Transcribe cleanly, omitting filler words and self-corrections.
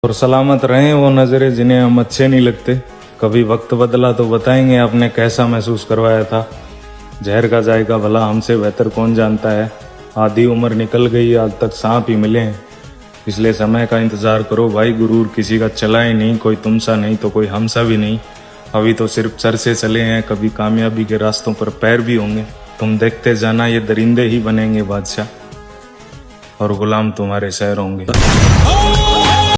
और सलामत रहें वो नज़रें जिन्हें हम अच्छे नहीं लगते। कभी वक्त बदला तो बताएंगे आपने कैसा महसूस करवाया था। जहर का जायका भला हमसे बेहतर कौन जानता है। आधी उम्र निकल गई, आज तक सांप ही मिले हैं। इसलिए समय का इंतजार करो भाई, गुरूर किसी का चला ही नहीं। कोई तुमसा नहीं तो कोई हमसा भी नहीं। अभी तो सिर्फ चर्चे चले हैं, कभी कामयाबी के रास्तों पर पैर भी होंगे। तुम देखते जाना, ये दरिंदे ही बनेंगे बादशाह और गुलाम तुम्हारे शहर होंगे।